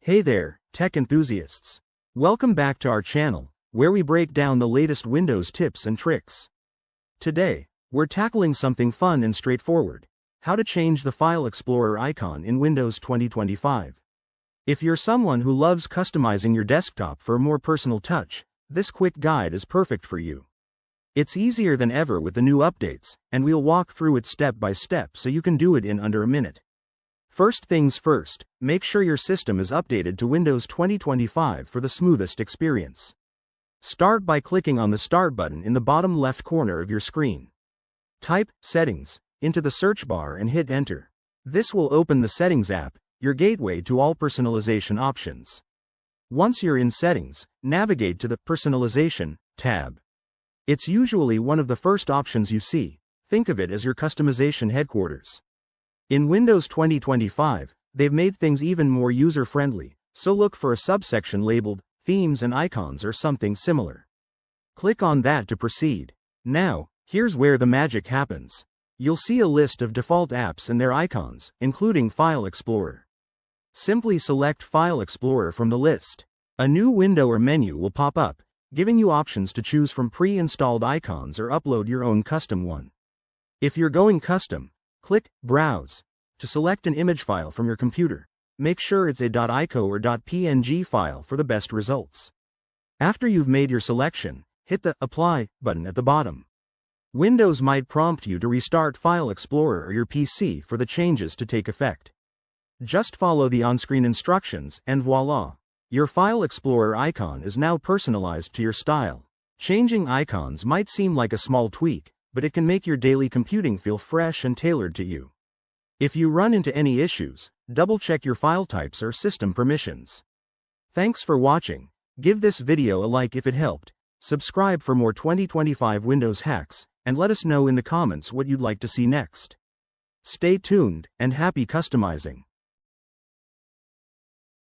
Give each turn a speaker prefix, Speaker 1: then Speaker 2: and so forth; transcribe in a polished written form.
Speaker 1: Hey there, tech enthusiasts. Welcome back to our channel, where we break down the latest Windows tips and tricks. Today, we're tackling something fun and straightforward: how to change the File Explorer icon in Windows 2025. If you're someone who loves customizing your desktop for a more personal touch, this quick guide is perfect for you. It's easier than ever with the new updates, and we'll walk through it step by step so you can do it in under a minute. First things first, make sure your system is updated to Windows 2025 for the smoothest experience. Start by clicking on the Start button in the bottom left corner of your screen. Type Settings into the search bar and hit Enter. This will open the Settings app, your gateway to all personalization options. Once you're in Settings, navigate to the Personalization tab. It's usually one of the first options you see. Think of it as your customization headquarters. In Windows 2025, they've made things even more user-friendly, so look for a subsection labeled Themes and Icons or something similar. Click on that to proceed. Now, here's where the magic happens. You'll see a list of default apps and their icons, including File Explorer. Simply select File Explorer from the list. A new window or menu will pop up, giving you options to choose from pre-installed icons or upload your own custom one. If you're going custom, click Browse to select an image file from your computer. Make sure it's a .ico or .png file for the best results. After you've made your selection, hit the Apply button at the bottom. Windows might prompt you to restart File Explorer or your PC for the changes to take effect. Just follow the on-screen instructions and voila! Your File Explorer icon is now personalized to your style. Changing icons might seem like a small tweak, but it can make your daily computing feel fresh and tailored to you. If you run into any issues, double-check your file types or system permissions. Thanks for watching. Give this video a like if it helped, subscribe for more 2025 Windows hacks, and let us know in the comments what you'd like to see next. Stay tuned, and happy customizing!